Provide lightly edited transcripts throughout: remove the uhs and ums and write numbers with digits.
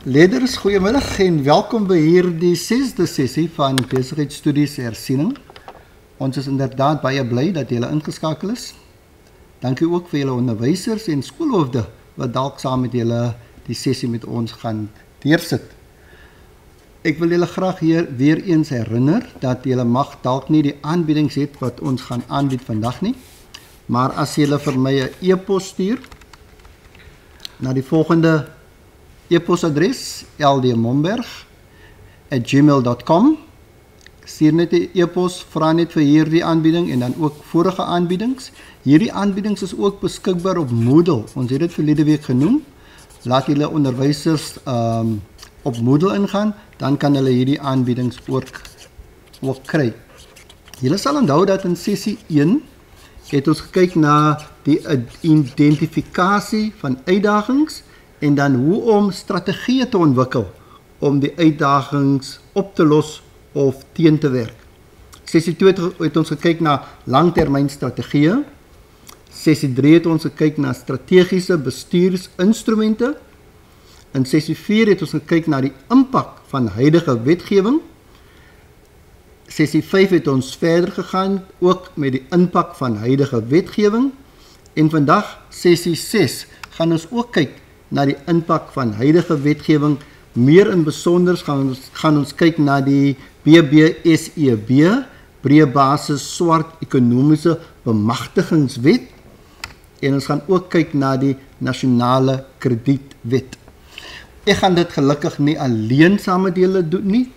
Leerders, goeiemiddag en welkom by hierdie 6de sessie van Besigheidsstudies Hersiening. Ons is inderdaad baie bly dat julle ingeskakel is. Dankie ook vir julle onderwysers en skoolhoofde wat dalk saam met julle die sessie met ons gaan deursit. Ek wil julle graag hier weer eens herinner dat julle mag dalk nie die aanbiedings het wat ons gaan aanbied vandag nie, maar as julle vir my 'n e-pos stuur na die volgende e-posadres ldmomberg@gmail.com. Stuur net 'n e-pos, vra net vir hierdie aanbieding en dan ook vorige aanbiedings. Hierdie aanbiedings is ook beskikbaar op Moodle. Ons het dit verlede week genoem. Laat julle onderwysers op Moodle ingaan, dan kan hulle hierdie aanbiedings ook kry. Julle sal onthou dat in sessie 1 het ons gekyk na die identifikasie van uitdagings en dan hoe om strategieë te ontwikkel om die uitdagings op te los of teen te werk. Sessie 2 het ons gekyk na langtermynstrategieë. Sessie 3 het ons gekyk na strategiese bestuursinstrumente. In sessie 4 het ons gekyk na die impak van huidige wetgewing. Sessie 5 het ons verder gegaan ook met die impak van huidige wetgewing. En vandag, sessie 6, gaan ons ook kyk na die impak van huidige wetgewing. Meer in besonder gaan ons kyk na die BBSEB, Breë Basis Swart Ekonomiese Bemagtigingswet. En ons gaan ook kyk na die Nasionale Kredietwet. Ek gaan dit gelukkig nie alleen saam met julle doen nie.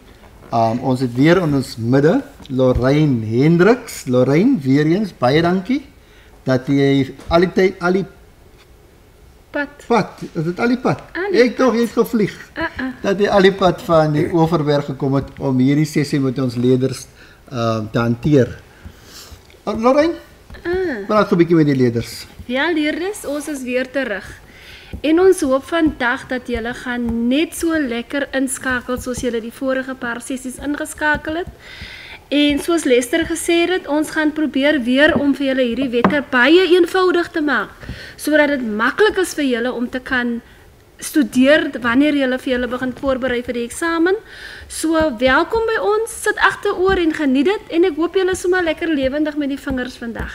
Ons het weer in ons midde Lorraine Hendriks. Lorraine, weer eens baie dankie dat jy al die pad, is dit al die pad? Ek toch, jy het gevlieg. Dat jy al die pad van die Overberg gekom het om hierdie sessie met ons leerders te hanteer. Lorraine, praat so 'n bietjie met die leerders. Ja, leerders, ons is weer terug. En ons hoop vandag dat julle gaan net so lekker inskakel soos julle die vorige paar sessies ingeskakel het. En soos Lester gesê het, ons gaan probeer weer om vir julle hierdie wette baie eenvoudig te maak, sodat dit maklik is vir julle om te kan studeer wanneer julle vir julle begin voorberei vir die eksamen. So welkom by ons, sit agteroor en geniet dit en ek hoop julle is sommer lekker lewendig met die vingers vandag.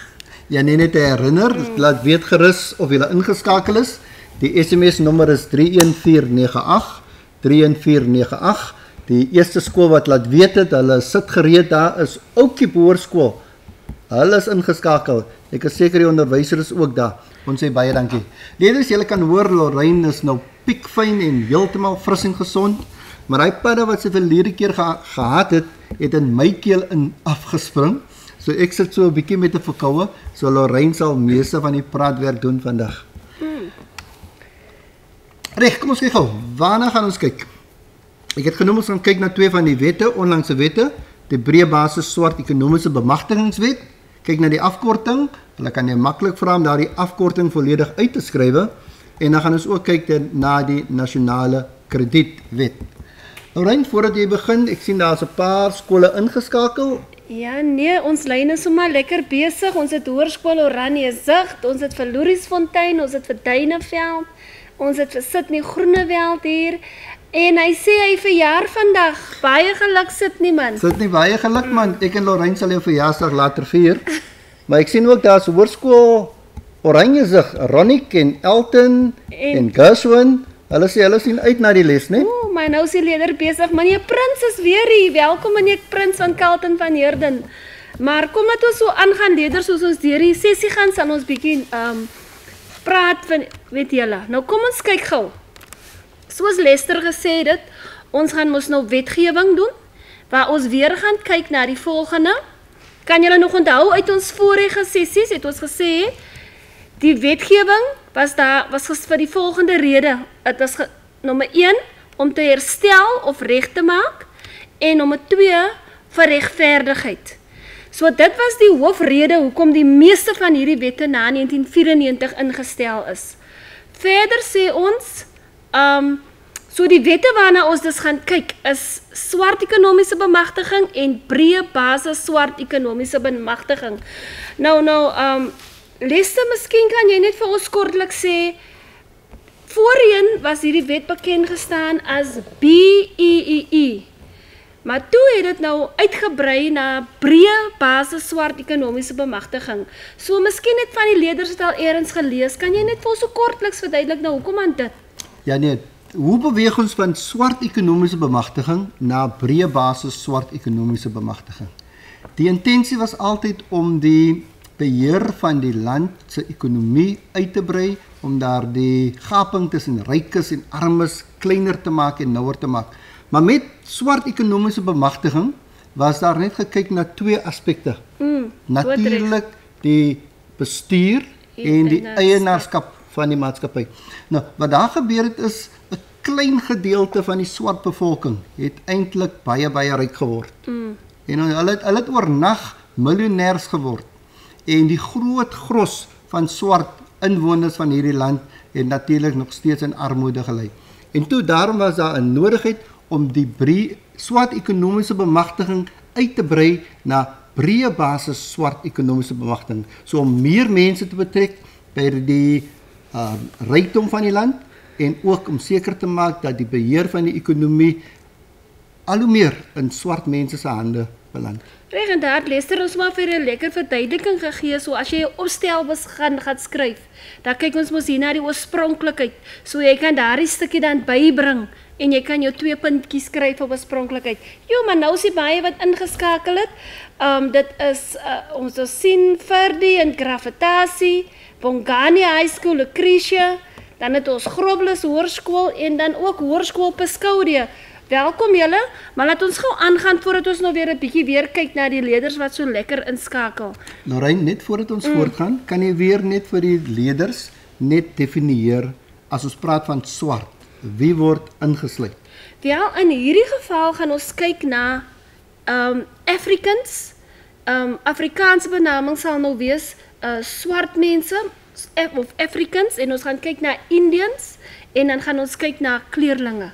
Ja, net te herinner, laat weet gerus of julle ingeskakel is. Die SMS nommer is 31498, 31498. Die eerste skool wat laat weet het, hulle sit gereed, daar is Oukiep Hoërskool. Hulle is ingeskakel. Ek is seker die onderwyser is ook daar. Ons sê baie dankie. Leerders, julle kan hoor, Lorraine is nou piekfyn en heeltemal fris en gesond, maar hy padde wat sy verlede keer gehad het in my keel in afgespring. So ek sit so 'n bietjie met 'n verkoue, so Lorraine sal meeste van die praatwerk doen vandag. Reg, kom ons kyk gou. Waarna gaan ons kyk? Ek het genoem ons gaan kyk na 2 van die wette, onlangse wette, die Breë Basis Swart Ekonomiese Bemagtigingswet. Kyk na die afkorting. Hulle kan jy maklik vra om daardie afkorting volledig uit te skrywe. En dan gaan ons ook kyk na die Nasionale Kredietwet. Lorraine, voordat jy begin, ek sien daar's 'n paar skole ingeskakel. Ja, nee, ons lyn is sommer lekker besig. Ons het Hoërskool Oranje Zicht, ons het vir Loeriesfontein, ons het vir Duineveld, ons het vir Sydney Groenewald hier. En hy sê hy verjaar vandag. Baie geluk Sydney man. Sydney, baie geluk man. Ek en Lorraine sal jou verjaarsdag later vier. Maar ek sien ook daar's Hoërskool Oranje Zicht, Ronnik en Elton en Gershwin. Hulle sê hulle sien uit na die les, né? O, maar nou is die leerder besig. Meneer Prins is weer hier. Welkom meneer Prins van Carlton van Heerden. Maar kom dat ons so aangaan leerders, soos ons deur die sessie gaan, sal ons bietjie praat van, weet julle. Nou kom ons kyk gou. Soos Lester gesê het, ons gaan mos nou wetgewing doen, waar ons weer gaan kyk na die volgende. Kan julle nog onthou uit ons vorige sessies, het ons gesê, die wetgewing was vir die volgende rede. Het was nommer 1, om te herstel of reg te maak, en nommer 2, vir regverdigheid. So dit was die hoofrede hoekom die meeste van hierdie wette na 1994 ingestel is. Verder sê ons, so die wette waarna ons dus gaan kyk is swart ekonomiese bemagtiging en breë basis swart ekonomiese bemagtiging. Nou, Lester, miskien kan jy net vir ons kortlik sê, Voorheen was hierdie wet bekend gestaan as BEEE. Maar toe het dit nou uitgebrei na breë basis swart ekonomiese bemagtiging. So miskien het van die leerders het al eers gelees. Kan jy net vir ons so kortliks verduidelik nou hoekom aan dit? Ja nee, hoe beweeg ons van swart ekonomiese bemagtiging na breë basis swart ekonomiese bemagtiging? Die intensie was altyd om die beheer van die land se ekonomie uit te brei, om daar die gaping tussen rykes en armes kleiner te maak en nouer te maak. Maar met swart ekonomiese bemagtiging was daar net gekyk na twee aspekte. Natuurlik die bestuur en die eienaarskap van die maatskappy. Nou, wat daar gebeur het is 'n klein gedeelte van die swart bevolking het eintlik baie ryk geword. En hulle het oornag miljonêers geword. En die groot gros van swart inwoners van hierdie land het natuurlik nog steeds in armoede gelei. En toe daarom was daar 'n nodigheid om die swart ekonomiese bemagtiging uit te brei na breë basis swart ekonomiese bemagtiging. So om meer mense te betrek by die rykdom van die land en ook om seker te maak dat die beheer van die ekonomie al hoe meer in swart mense se hande beland. Reg, en daar het Lester ons maar vir 'n lekker verduideliking gegee, so as jy 'n opstelbus gaan skryf, dan kyk ons mos hier na die oorspronklikheid, so jy kan daardie stukkie dan bybring, en jy kan jou 2 puntjies skryf op oorspronklikheid. Jo, maar nou is die baie wat ingeskakel het, dit is, ons sien Verdi en Gravitasie, Bongani High School, Lucretia, dan het ons Groble's Hoërskool, en dan ook Hoërskool Pescoudia. Welkom julle, maar laat ons gou aangaan voordat ons nou weer 'n bietjie weer kyk na die leerders wat so lekker inskakel. Lorraine, net voordat ons voortgaan, kan jy weer net vir die leerders net definieer as ons praat van swart, wie word ingesluit? Wel, in hierdie geval gaan ons kyk na Africans. Afrikaanse benaming sal nou wees swart mense of Africans, en ons gaan kyk na Indians en dan gaan ons kyk na kleurlinge.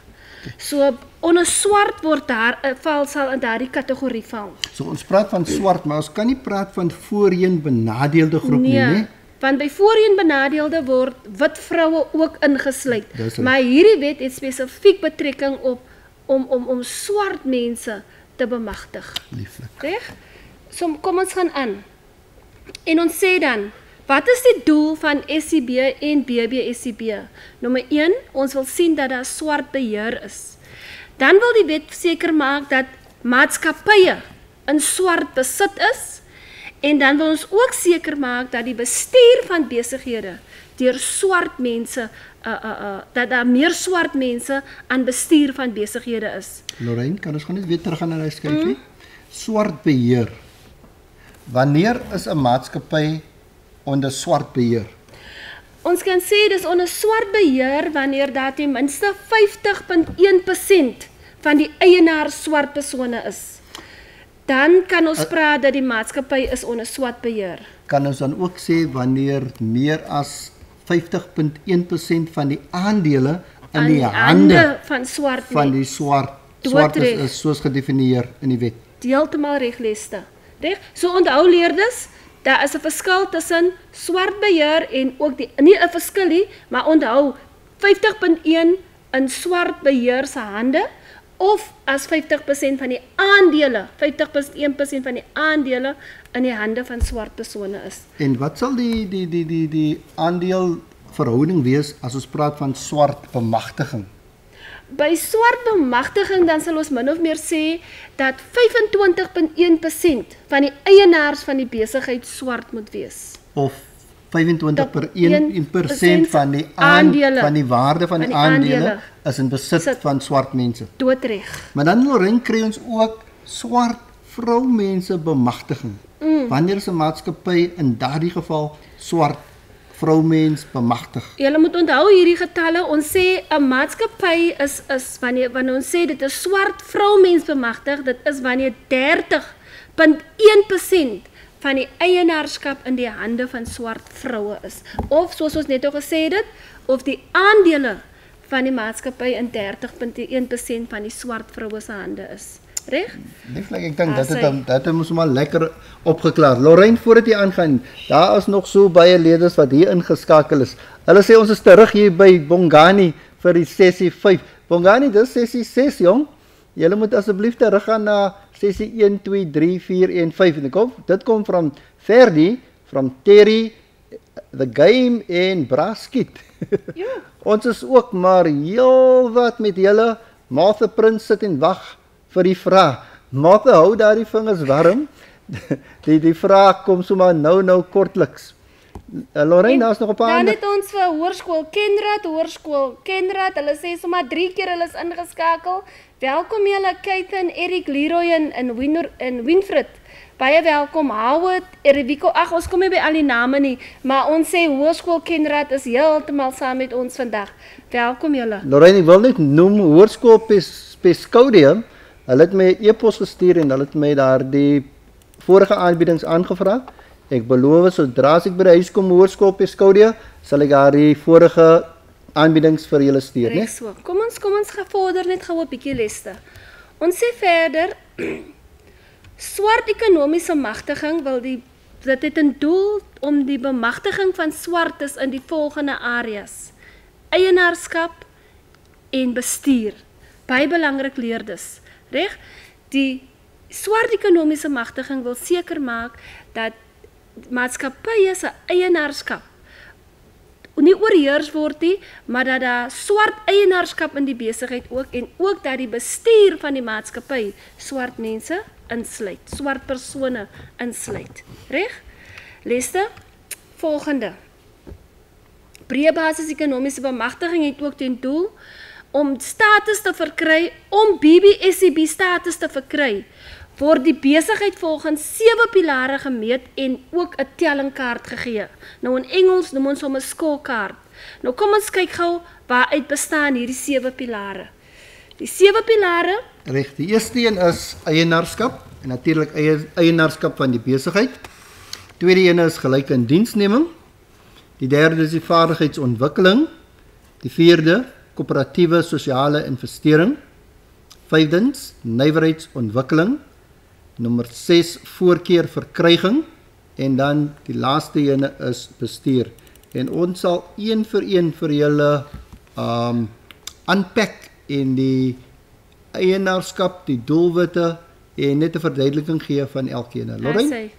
So onder swart word sal in daardie kategorie val. So ons praat van swart, maar ons kan nie praat van voorheen benadeelde groep nie, né? Want by voorheen benadeelde word wit vroue ook ingesluit. Maar hierdie wet het spesifiek betrekking op om swart mense te bemagtig. Lieflik. Reg? So kom ons gaan aan. En ons sê dan, wat is die doel van SCB en BBSCB? Nommer 1, ons wil sien dat daar swart beheer is. Dan wil die wet seker maak dat maatskappye in swart besit is, en dan wil ons ook seker maak dat die bestuur van besighede deur swart mense, dat daar meer swart mense aan bestuur van besighede is. Lorraine, kan ons gaan net weer terug gaan na die skyfie? Swart beheer. Wanneer is 'n maatskappy onder swart beheer? Ons kan sê dis onder swart beheer wanneer daar ten minste 50.1% van die eienaars swart persone is. Dan kan ons praat dat die maatskappy is onder swart beheer. Kan ons dan ook sê wanneer meer as 50.1% van die aandele in die hande van swart die swart is soos gedefinieer in die wet? Heeltemal reg, Lester. Reg? So onthou leerders, daar is 'n verskil tussen swart beheer en ook nie 'n verskil nie, maar onthou 50.1 in swart beheer se hande, of as 50% van die aandele, 50.1% van die aandele in die hande van swart persone is. En wat sal die aandeelverhouding wees as ons praat van swart bemagtiging? By swart bemagtiging dan sal ons min of meer sê dat 25.1% van die eienaars van die besigheid swart moet wees. Of 25% van die aandele, van die waarde van die aandele is in besit van swart mense. Doodreg. Maar dan Lorraine kry ons ook swart vroumense bemagtiging. Wanneer is 'n maatskappy in daardie geval swart vroumens bemagtig? Julle moet onthou hierdie getalle, ons sê 'n maatskappy is wanneer ons sê dit is swart vroumens bemagtig, dit is wanneer 30.1% van die eienaarskap in die hande van swart vroue is. Of soos ons net al gesê het, of die aandele van die maatskappy in 30.1% van die swart vroue se hande is. Reg? Lieflik, ek dink dat het moes maar lekker opgeklaar. Lorraine, voordat jy aangaan, daar is nog so baie leerders wat hier ingeskakel is. Hulle sê ons is terug hier by Bongani vir die sessie 5. Bongani, dis sessie 6, jong. Julle moet asseblief teruggaan na sessie 1, 2, 3, 4 en 5. En dit kom van Ferdi, van Terry, The Game en Braskit. Ja. Ons is ook maar heel wat met julle. Martha Prins sit en wag vir die vraag. Martha, hou daar die vingers warm. Die vraag kom sommer nou kortliks. Lorraine, daar's nog 'n paar Dan het ons vir hoërskool Kenraad, hulle sê sommer 3 keer hulle is ingeskakel. Welkom julle Keithen, Eric, Leroy en Winfred. Baie welkom Howard, Erivico. Ag, ons kom nie by al die name nie, maar ons sê hoërskool Kenraad is heeltemal saam met ons vandag. Welkom julle. Lorraine, ek wil net noem hoërskool Pescodium. Hulle het my 'n e-pos gestuur en hulle het my daar die vorige aanbiedings aangevra. Ek beloof sodra ek by die huis kom hoërskool Pescodium, sal ek daar die vorige aanbiedings vir julle stuur, né? So. Kom ons gevorder net gou 'n bietjie leste. Ons sê verder swart ekonomiese magtiging dit het 'n doel om die bemagtiging van swartes in die volgende areas: eienaarskap en bestuur. Baie belangrik leerders, reg? Die swart ekonomiese magtiging wil seker maak dat maatskappye se eienaarskap nie oorheers word nie, maar dat daar swart eienaarskap in die besigheid ook en ook dat die bestuur van die maatskappy swart mense insluit, swart persone insluit. Reg? Leste, volgende. Breë basis ekonomiese bemagtiging het ook ten doel om status te verkry, om BBSCB status te verkry, word die besigheid volgens 7 pilare gemeet en ook 'n tellingkaart gegee. Nou in Engels noem ons hom 'n scorecard. Nou kom ons kyk gou waaruit bestaan hierdie 7 pilare. Die 7 pilare, Reg, die eerste een is eienaarskap en natuurlik eienaarskap van die besigheid. Tweede een is gelyke indiensneming. Die derde is die vaardigheidsontwikkeling. Die vierde, koöperatiewe sosiale investering. Vyfdens, nywerheidsontwikkeling. Nommer 6, voorkeur verkryging. En dan die laaste ene is bestuur. En ons sal een vir julle unpack in die eienaarskap, die doelwitte en net 'n verduideliking gee van elkeen. Lorraine?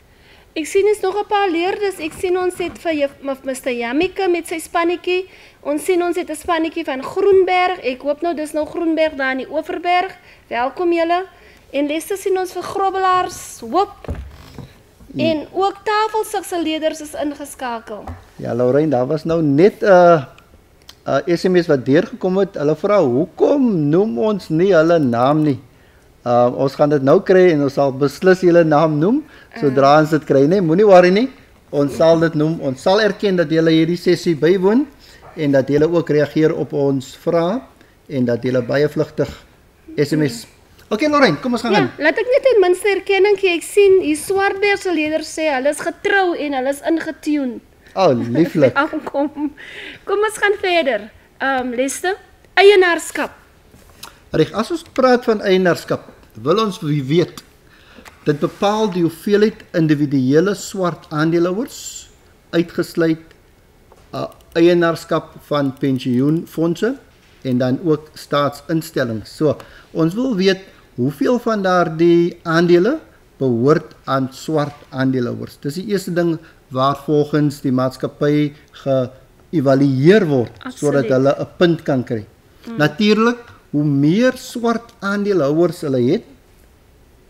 Ek sien is nog 'n paar leerders. Ek sien ons het vir Mr. Jamike met sy spannetjie. Ons sien ons het 'n spannetjie van Groenberg. Ek hoop nou dis nou Groenberg daar in die Oeverberg. Welkom julle. En leste sien ons vir Grobbelaars. Hoop. En ook Tafelsikse leerders is ingeskakel. Ja, Lorraine, daar was nou net 'n SMS wat deurgekom het. Hulle vra hoekom noem ons nie hulle naam nie. Ons gaan dit nou kry en ons sal beslis julle naam noem sodra ons dit kry, nee, moenie worry nie. Ons sal dit noem. Ons sal erken dat julle hierdie sessie bywoon en dat julle ook reageer op ons vrae en dat julle baie vlugtig SMS. Okay, Lorraine, kom ons gaan aan. Ja, laat ek net ten minste erkenning gee. Ek sien hier Swartberg se leerders sê hulle is getrou en hulle is ingetune. Oh, lieflik. Kom ons gaan verder. Leste, eienaarskap. Reg, as ons praat van eienaarskap, wil ons weet, dit bepaal die hoeveelheid individuele swart aandeelhouers, uitgesluit eienaarskap van pensioenfondse en dan ook staatsinstellings. So, ons wil weet hoeveel van daardie aandele behoort aan swart aandeelhouers. Dis die eerste ding waar volgens die maatskappy geëvalueer word sodat hulle 'n punt kan kry. Natuurlik, hoe meer swart aandeelhouers hulle het,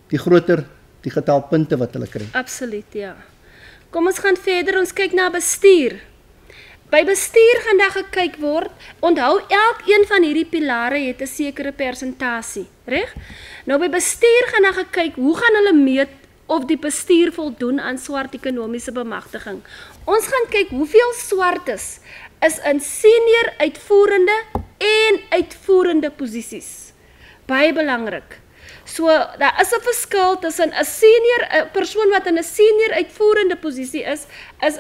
die groter die getal punte wat hulle kry. Absoluut, ja. Kom ons gaan verder, ons kyk na bestuur. By bestuur gaan daar gekyk word, onthou elkeen van hierdie pilare het 'n sekere persentasie, reg? Nou by bestuur gaan daar gekyk, hoe gaan hulle meet of die bestuur voldoen aan swart ekonomiese bemagtiging. Ons gaan kyk hoeveel swartes is in senior uitvoerende en uitvoerende posisies. Baie belangrik. So, daar is 'n verskil tussen 'n persoon wat in 'n senior uitvoerende posisie is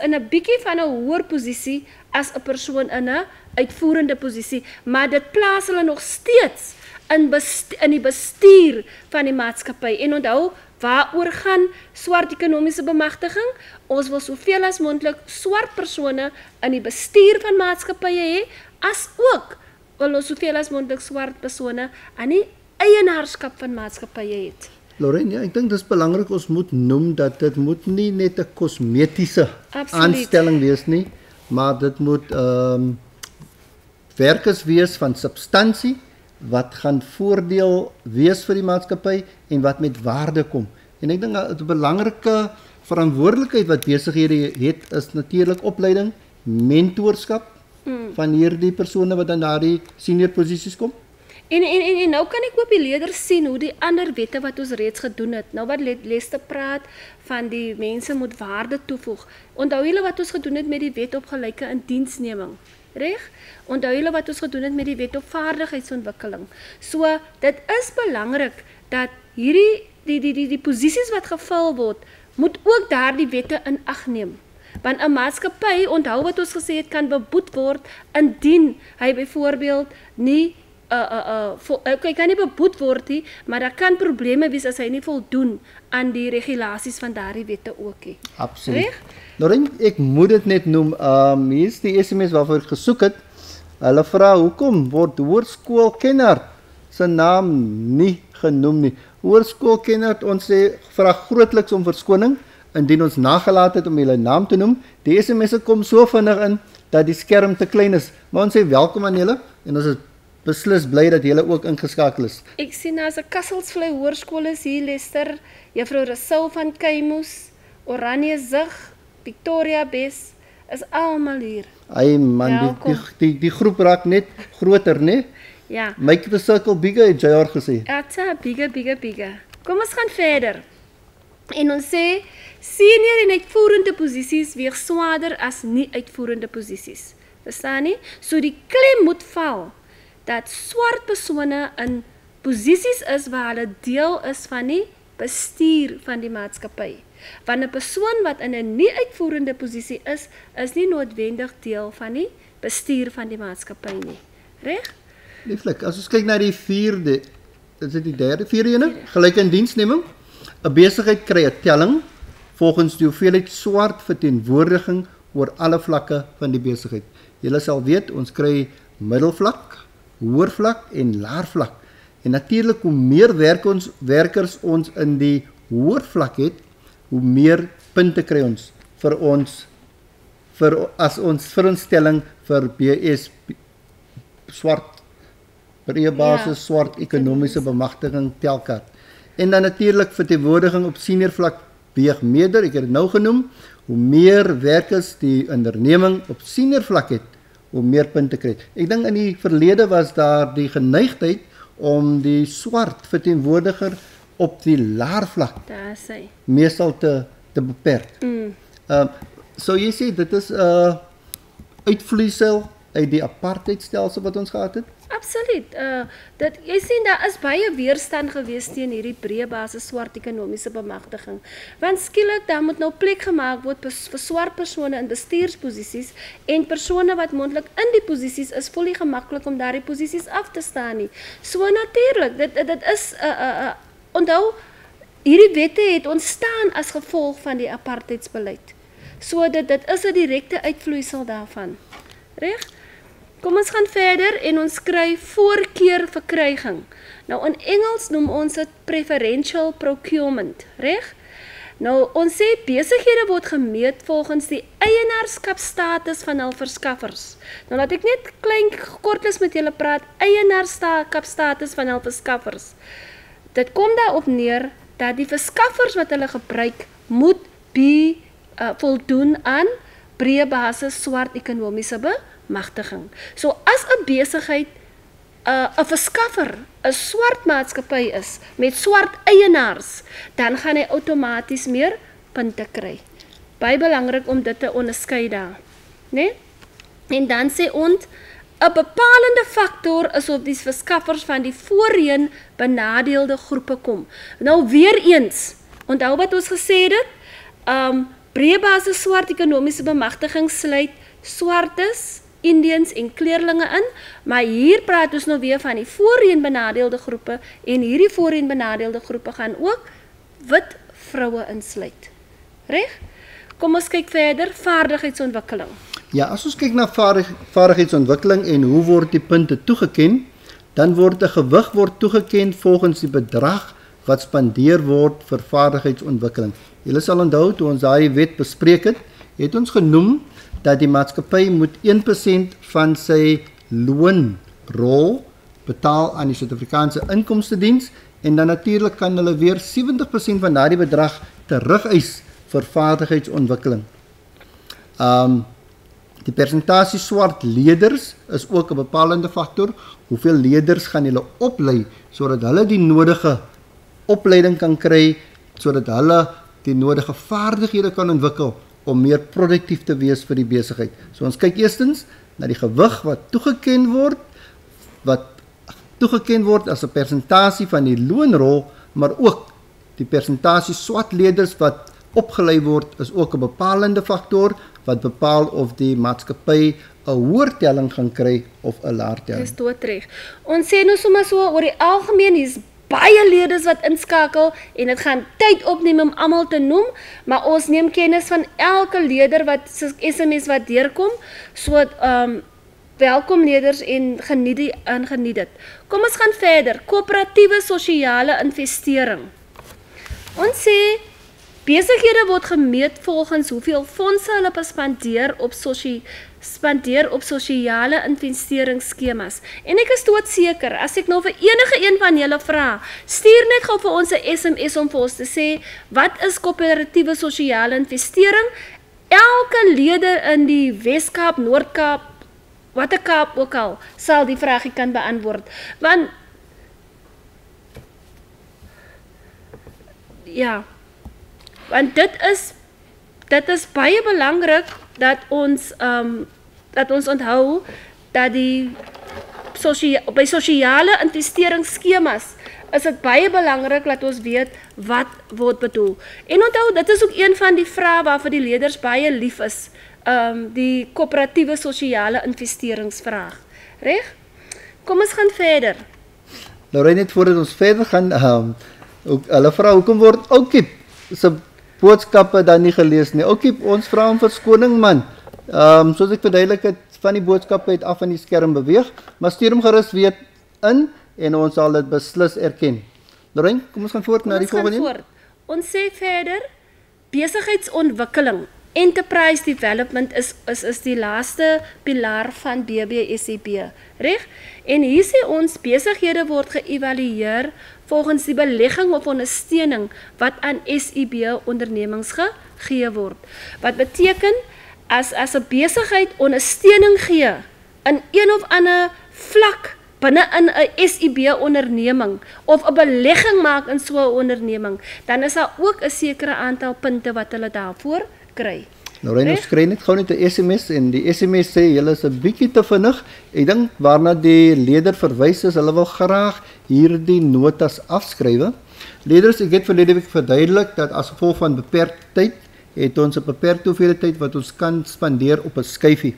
in 'n bietjie van 'n hoër posisie as 'n persoon in 'n uitvoerende posisie, maar dit plaas hulle nog steeds in die bestuur van die maatskappy. En onthou, waaroor gaan swart ekonomiese bemagtiging? Ons wil soveel as moontlik swart persone in die bestuur van maatskappye hê, as ook wil ons soveel as moontlik swart persone aan die eienaarskap van maatskappye het. Lorraine, ja, ek dink dis belangrik ons moet noem dat dit moet nie net 'n kosmetiese aanstelling wees nie, maar dit moet werkers wees van substansie wat gaan voordeel wees vir die maatskappy en wat met waarde kom. En ek dink 'n belangrike verantwoordelikheid wat besighede het is natuurlik opleiding, mentorskap van hierdie persone wat dan daardie senior posisies kom. En nou kan ek ook die leerders sien hoe die ander wette wat ons reeds gedoen het. Nou wat Lester praat van die mense moet waarde toevoeg. Onthou julle wat ons gedoen het met die wet op gelyke indiensneming, reg? Onthou julle wat ons gedoen het met die wet op vaardigheidsontwikkeling. So dit is belangrik dat hierdie die posisies wat gevul word, moet ook daardie wette in ag neem. Want 'n maatskappy, onthou wat ons gesê het, kan beboet word indien hy byvoorbeeld nie hy kan nie beboet word nie, maar daar kan probleme wees as hy nie voldoen aan die regulasies van daardie wette ook nie. Absoluut. Lorraine, ek moet dit net noem, hier is die SMS waarvoor ek gesoek het. Hulle vra, hoekom word hoërskoolkenner se naam nie genoem nie? Hoërskoolkenner, ons vra grootliks om verskoning, indien ons nagelaat het om julle naam te noem. Die SMS'e kom so vinnig in, dat die skerm te klein is. Maar ons sê welkom aan julle, en ons is beslis bly dat julle ook ingeskakel is. Ek sien as 'n Kasselsvlei Hoërskool is hier, Lester, Juffrou Rousseau van Keimus, Oranje Zig, Victoria Bes, is almal hier. Ai man, die groep raak net groter, né? Ja. Make the circle bigger, het JR gesê. Ja, bigger. Kom ons gaan verder. En ons sê, senior en uitvoerende posisies weeg swaarder as nie uitvoerende posisies. Verstaan nie? So die klem moet val dat swart persone in posisies is waar hulle deel is van die bestuur van die maatskappy. Want 'n persoon wat in 'n nie uitvoerende posisie is nie noodwendig deel van die bestuur van die maatskappy nie. Reg? Lieflik, as ons kyk na die vierde ene, gelyke indiensneming. 'n Besigheid kry 'n telling volgens die hoeveelheid swart verteenwoordiging oor alle vlakke van die besigheid. Julle sal weet, ons kry middelvlak, hoërvlak en laervlak. En natuurlik hoe meer werkers ons in die hoërvlak het, hoe meer punte kry ons vir ons stelling vir BS swart breëbasis swart ekonomiese bemagtiging telkaart. En dan natuurlik verteenwoordiging op senior vlak weeg meerder, ek het dit nou genoem, hoe meer werkers die onderneming op senior vlak het, hoe meer punte kry. Ek dink in die verlede was daar die geneigtheid om die swart verteenwoordiger op die laer vlak meestal te beperk. So jy sê dit is 'n uitvloeisel uit die apartheidstelsel wat ons gehad het? Absoluut. Jy sien daar is baie weerstand gewees teen hierdie breë basis swart ekonomiese bemagtiging. Want skielik daar moet nou plek gemaak word vir swart persone in bestuursposisies en persone wat moontlik in die posisies is, voel nie gemaklik om daardie posisies af te staan nie. So natuurlik, dit is onthou hierdie wette het ontstaan as gevolg van die apartheidsbeleid. So dit is 'n direkte uitvloeisel daarvan. Reg? Kom ons gaan verder en ons kry voorkeurverkryging. Nou in Engels noem ons dit preferential procurement, reg? Nou ons sê besighede word gemeet volgens die eienaarskapstatus van hul verskaffers. Nou laat ek net klein kortliks met julle praat, eienaarskapstatus van hul verskaffers. Dit kom daarop neer dat die verskaffers wat hulle gebruik moet voldoen aan breë basis swart ekonomiese bemagtiging. So as 'n besigheid 'n verskaffer 'n swart maatskappy is met swart eienaars, dan gaan hy outomaties meer punte kry. Baie belangrik om dit te onderskei daar, né? En dan sê ons 'n bepalende faktor is of die verskaffers van die voorheen benadeelde groepe kom. Nou weer eens, onthou wat ons gesê het, breë basis swart ekonomiese bemagtiging sluit swartes, Indians en kleurlinge in, maar hier praat ons nou weer van die voorheen benadeelde groepe en hierdie voorheen benadeelde groepe gaan ook wit vroue insluit. Reg? Kom ons kyk verder, vaardigheidsontwikkeling. Ja, as ons kyk na vaardigheidsontwikkeling en hoe word die punte toegeken, dan word 'n gewig toegeken volgens die bedrag wat spandeer word vir vaardigheidsontwikkeling. Julle sal onthou toe ons daai wet bespreek het ons genoem dat die maatskappy moet 1% van sy loonrol betaal aan die Suid-Afrikaanse Inkomstediens en dan natuurlik kan hulle weer 70% van daardie bedrag terugeis vir vaardigheidsontwikkeling. Die persentasie swart leerders is ook 'n bepalende faktor. Hoeveel leerders gaan hulle oplei sodat hulle die nodige opleiding kan kry sodat hulle die nodige vaardighede kan ontwikkel om meer produktief te wees vir die besigheid. So ons kyk eerstens na die gewig wat toegeken word as 'n persentasie van die loonrol, maar ook die persentasie swart leerders wat opgelei word is ook 'n bepalende faktor wat bepaal of die maatskappy 'n hoër telling gaan kry of 'n laer telling. Dis doodreg. Ons sê nou sommer so oor die algemeen hier's baie leerders wat inskakel en dit gaan tyd opneem om almal te noem, maar ons neem kennis van elke leerder wat SMS wat deurkom. So welkom leerders en geniet dit. Kom ons gaan verder. Koöperatiewe sosiale investering. Ons sê besighede word gemeet volgens hoeveel fondse hulle spandeer op sosiale investeringsskemas. En ek is doodseker, as ek nou vir enige een van julle vra, stuur net gou vir ons 'n SMS om vir ons te sê, wat is koöperatiewe sosiale investering? Elke leerder in die Wes-Kaap, Noord-Kaap, watter Kaap ook al, sal die vraagie kan beantwoord. Want, ja, want dit is baie belangrik dat ons onthou dat by sosiale investeringsskemas is dit baie belangrik dat ons weet wat word bedoel. En onthou, dit is ook een van die vrae waarvoor die leerders baie lief is, die koöperatiewe sosiale investeringsvraag. Reg? Kom ons gaan verder. Nou net voordat ons verder gaan, hulle vra hoekom word OUKIP se boodskappe dan nie gelees nie. OUKIP, ons vra om verskoning man. Soos ek verduidelik het, van die boodskappe het af van die skerm beweeg, maar stuur hom gerus weer in en ons sal dit beslis erken. Lorraine, kom ons gaan voort na die volgende. Ons sê verder, besigheidsontwikkeling, enterprise development is die laaste pilaar van BBSEB, reg? En hier sê ons, besighede word geëvalueer volgens die belegging of ondersteuning wat aan SEB ondernemings gegee word. Wat beteken, as 'n besigheid ondersteuning gee in een of ander vlak binne in 'n SEB onderneming of 'n belegging maak in so 'n onderneming, dan is daar ook 'n sekere aantal punte wat hulle daarvoor kry. Nou Reino, skry net gou net 'n SMS en die SMS sê julle is 'n bietjie te vinnig. Ek dink waarna die leerder verwys is, hulle wil graag hierdie notas afskrywe. Leerders, ek het verlede week verduidelik dat as gevolg van beperkte tyd het ons 'n beperkte hoeveelheid tyd wat ons kan spandeer op 'n skyfie.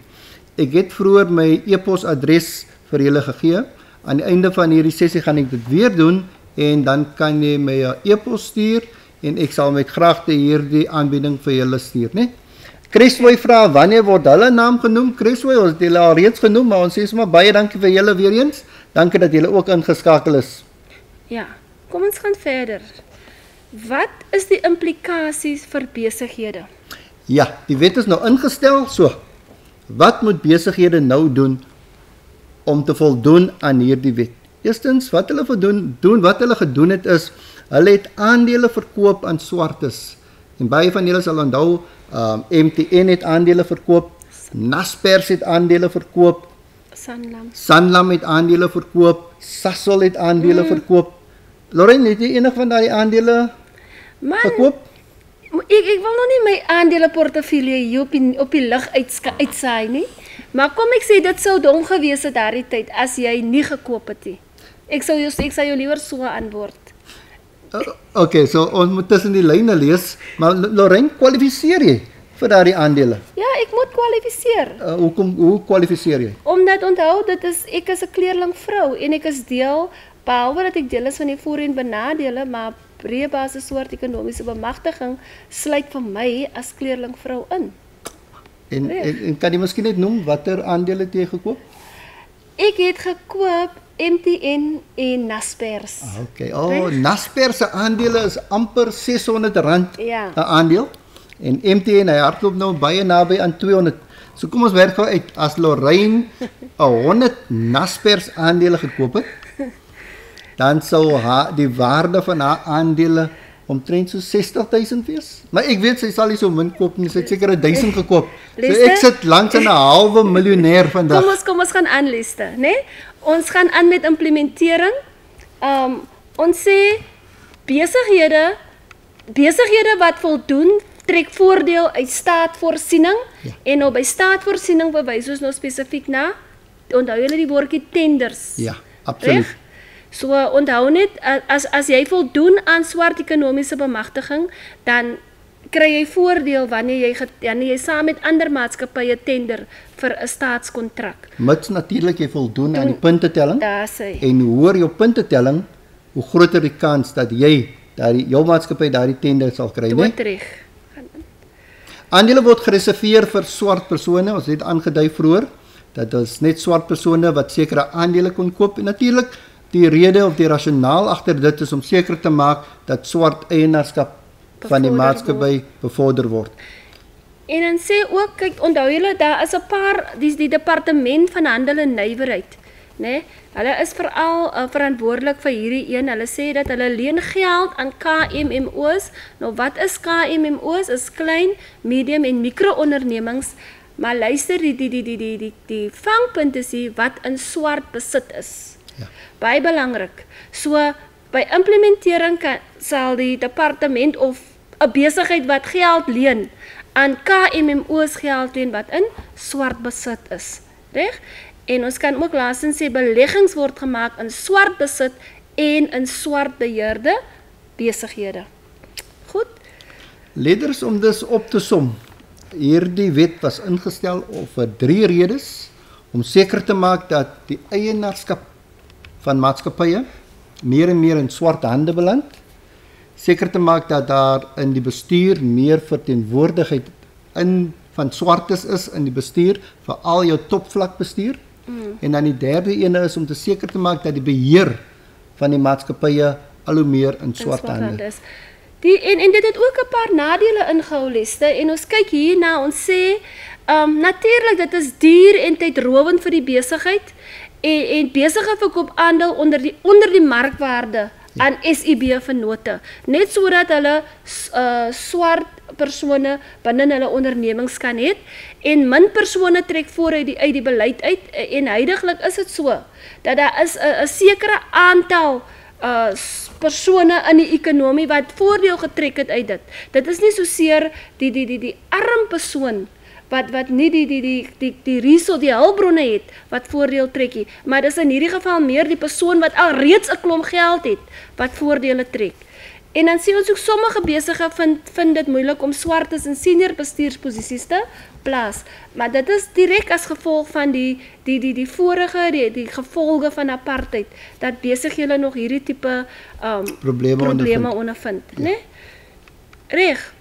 Ek het vroeër my e-posadres vir julle gegee. Aan die einde van hierdie sessie gaan ek dit weer doen en dan kan jy my 'n e-pos stuur en ek sal met graagte hierdie aanbieding vir julle stuur, né? Christoy vra wanneer word hulle naam genoem? Christoy, ons het julle al reeds genoem, maar ons sê sommer baie dankie vir julle weer eens. Dankie dat julle ook ingeskakel is. Ja, kom ons gaan verder. Wat is die implikasies vir besighede? Ja, die wet is nou ingestel, so. Wat moet besighede nou doen om te voldoen aan hierdie wet? Eerstens, wat hulle gedoen het is, hulle het aandele verkoop aan swartes. En baie van julle sal onthou, MTN het aandele verkoop, Naspers het aandele verkoop, Sanlam het aandele verkoop, Sasol het aandele verkoop. Lorraine, het jy enig van daai aandele verkoop? Ek wil nog nie my aandele portefeulje hier op die lig uitsaai nie. Maar kom ek sê, dit sou dom gewees het daardie tyd as jy nie gekoop het nie. Ek sal jou liewer so antwoord. Okay, so ons moet tussen die lyne lees, maar Lorraine, kwalifiseer jy vir daardie aandele? Ja, ek moet kwalifiseer. Hoe kwalifiseer jy? Omdat onthou, ek is 'n kleerling vrou en ek is deel, behalwe dat ek deel is van die voorheen benadele, maar breë basis soort ekonomiese bemagtiging sluit vir my as kleerling vrou in. En kan jy miskien net noem watter aandele het jy gekoop? Ek het gekoop MTN en Naspers. Okay. Naspers se aandele is amper R600 Ja. 'n aandeel. En MTN, hy hardloop nou baie naby aan 200. So kom ons werk gou uit. As Lorraine 100 Naspers aandele gekoop het, dan sou die waarde van haar aandele omtrent so 60.000 wees. Maar ek weet sy sal nie so min koop nie. Sy het seker 1000 gekoop. So ek sit langs aan 'n halwe miljonair vandag. Kom ons gaan aan Liste, né? Ons gaan aan met implementering. Ons sê besighede wat voldoen trek voordeel uit staatsvoorsiening en nou by staatsvoorsiening verwys ons nou spesifiek na, onthou julle die woordjie tenders. Ja, absoluut. Reg? So onthou net as jy voldoen aan swart ekonomiese bemagtiging, dan kry jy voordeel wanneer jy saam met ander maatskappye tender vir 'n staatskontrak. Mits natuurlik jy voldoen aan die puntetelling. Daar sê. En hoe hoër jou puntetelling, hoe groter die kans dat jy jou maatskappy daardie tender sal kry, né? Reg. Aandele word gereserveer vir swart persone. Ons het aangedui vroeër dat ons net swart persone wat sekere aandele kon koop. En natuurlik die rede of die rasionaal agter dit is om seker te maak dat swart eienaarskap van die maatskappy bevorder word. En dan sê ook, kyk, onthou julle, daar is 'n paar, die departement van handel en nywerheid, né? Hulle is veral verantwoordelik vir hierdie een. Hulle sê dat hulle leen geld aan KMMO's. Nou wat is KMMO's? Is klein, medium en mikroondernemings. Maar luister, die vangpunt is hier wat in swart besit is. Ja. Baie belangrik. So by implementering sal die departement of 'n besigheid wat geld leen aan KMMO's geld leen wat in swart besit is. Reg? En ons kan ook laasens sê beleggings word gemaak in swart besit en in swart beheerde besighede. Goed. Leerders, om dus op te som. Hierdie wet was ingestel vir 3 redes om seker te maak dat die eienaarskap van maatskappye meer en meer in swart hande beland. Seker te maak dat daar in die bestuur meer verteenwoordigheid van swartes is in die bestuur, veral jou topvlak bestuur. En dan die derde ene is om te seker te maak dat die beheer van die maatskappye al hoe meer in swart hande is. En dit het ook 'n paar nadele ingehou, Leste, en ons kyk hierna, ons sê natuurlik dit is duur en tydrowend vir die besigheid en besigheid verkoop aandeel onder die markwaarde aan SIB vennote, net sodat hulle swart persone binne hulle ondernemings kan hê en min persone trek voor uit die beleid uit en huidiglik is dit so dat daar is 'n sekere aantal persone in die ekonomie wat voordeel getrek het uit dit. Dit is nie soseer die arm persoon wat nie die resource, die hulpbronne het wat voordeel trek nie, maar dis in hierdie geval meer die persoon wat al reeds 'n klomp geld het wat voordele trek. En dan sien ons ook sommige besighede vind dit moeilik om swartes in senior bestuursposisies te plaas, maar dit is direk as gevolg van die gevolge van apartheid dat besighede nog hierdie tipe probleme ondervind, né? Reg.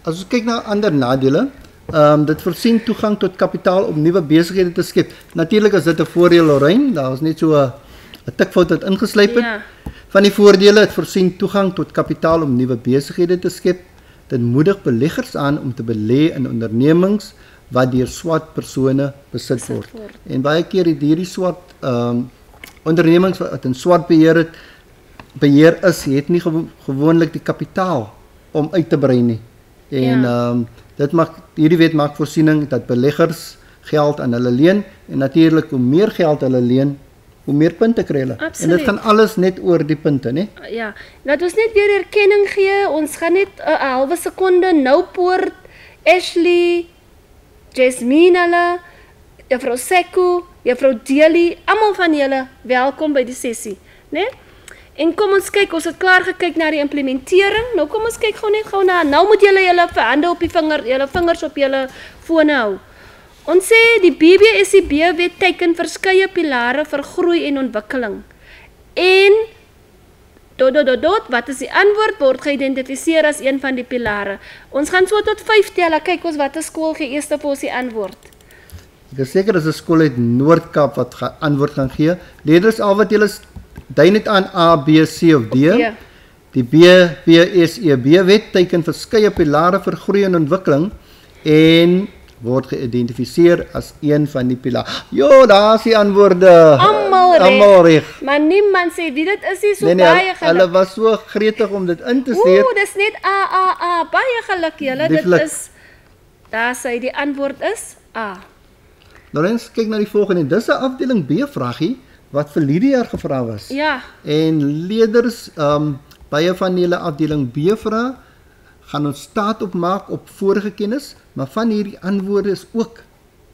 As ons kyk na ander nadele, dit voorsien toegang tot kapitaal om nuwe besighede te skep. Natuurlik is dit 'n voordeel, Lorraine, daar was net so 'n tikfout wat ingeslyp het. Ja. Van die voordele, het voorsien toegang tot kapitaal om nuwe besighede te skep. Dit moedig beleggers aan om te belê in ondernemings wat deur swart persone besit word. En baie keer het hierdie swart ondernemings wat in swart beheer is, het nie gewoonlik die kapitaal om uit te brei nie. En hierdie wet maak voorsiening dat beleggers geld aan hulle leen en natuurlik hoe meer geld hulle leen, hoe meer punte kry hulle. Absoluut. En dit gaan alles net oor die punte, né? Ja, laat ons net weer erkenning gee. Ons gaan net 'n halwe sekonde Noupoort, Ashley, Jasmine hulle, Juffrou Seku, Juffrou Deli, almal van julle welkom by die sessie, né? En kom ons kyk, ons het klaar gekyk na die implementering. Nou kom ons kyk gou na. Nou moet julle julle hande op die vinger, julle vingers op julle fone hou. Ons sê die BBSCB-wet teiken verskeie pilare vir groei en ontwikkeling. En wat is die antwoord? Word geïdentifiseer as een van die pilare. Ons gaan so tot 5 tel. Kyk ons watter skool gee eers vir ons die antwoord. Ek is seker dis 'n skool uit Noord-Kaap wat antwoord gaan gee. Leerders, al wat julle dui net aan A, B, C of D. Ja. Die BBSCB-wet teiken verskeie pilare vir groei en ontwikkeling en word geïdentifiseer as een van die pilare. Jo, daar is die antwoorde. Almal reg. Maar niemand sê wie dit is, so Nee, baie geluk. hulle was so gretig om dit in te sê. Dis net A. Baie geluk julle. Dit Lieflik. is, daar sê die antwoord is A. Nou eens kyk na die volgende. Dis 'n afdeling B vraagie wat vir hierdie jaar gevra was. Ja, En leerders, baie van julle afdeling B vrae gaan ons staat op maak op vorige kennis, maar van hierdie antwoorde is ook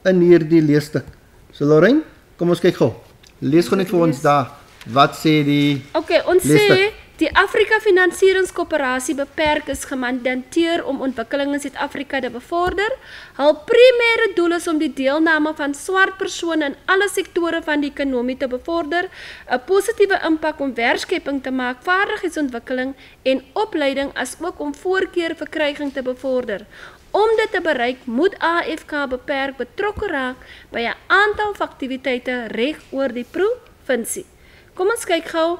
in hierdie leesstuk. So Lorraine, kom ons kyk gou. Lees gou net vir ons daar. Wat sê die okay, ons leesstuk? sê die Afrika Finansieringskoöperasie beperk is gemandateer om ontwikkeling in Suid-Afrika te bevorder. Hul primêre doel is om die deelname van swart persone in alle sektore van die ekonomie te bevorder, 'n positiewe impak om werkskeping te maak, vaardigheidsontwikkeling en opleiding, asook om voorkeurverkryging te bevorder. Om dit te bereik, moet AFK beperk betrokke raak by 'n aantal aktiwiteite reg oor die provinsie. Kom ons kyk gou.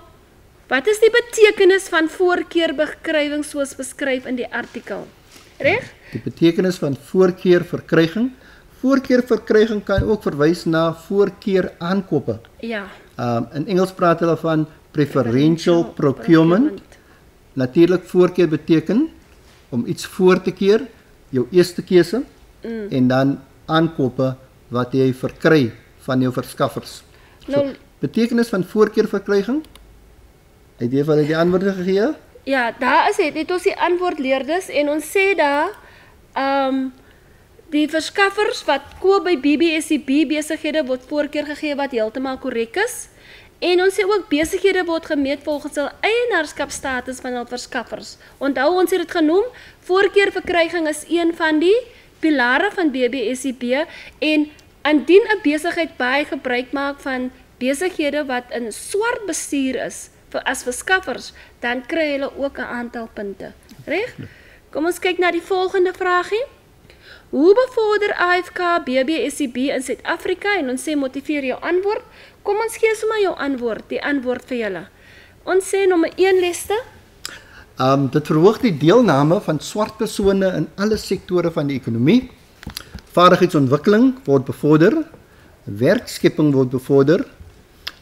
Wat is die betekenis van voorkeurbekrywing soos beskryf in die artikel? Reg? Die betekenis van voorkeurverkryging. Voorkeurverkryging kan ook verwys na voorkeuraankope. Ja. In Engels praat hulle van preferential procurement. Natuurlik voorkeur beteken om iets voor te keer, jou eerste keuse, en dan aankope wat jy verkry van jou verskaffers. Nou, Betekenis van voorkeurverkryging? Het jy vir die antwoorde gegee? ja, daar is dit ons die antwoord leerders en ons sê daar die verskaffers wat koop by BBSCB besighede word voorkeur gegee wat heeltemal korrek is. En ons sê ook besighede word gemeet volgens hul eienaarskapstatus van hul verskaffers. Onthou ons het dit genoem, voorkeurverkryging is een van die pilare van BBSCB en indien 'n besigheid baie gebruik maak van besighede wat in swart bestuur is as verskaffers, dan kry hulle ook 'n aantal punte. Reg? Kom ons kyk na die volgende vraagie. Hoe bevorder AFK BBSCB in Suid-Afrika? En ons sê motiveer jou antwoord. Kom ons gee sommer jou antwoord, die antwoord vir julle. Ons sê nommer 1 leste. Dit verhoog die deelname van swart persone in alle sektore van die ekonomie. Vaardigheidsontwikkeling word bevorder, werkskepping word bevorder,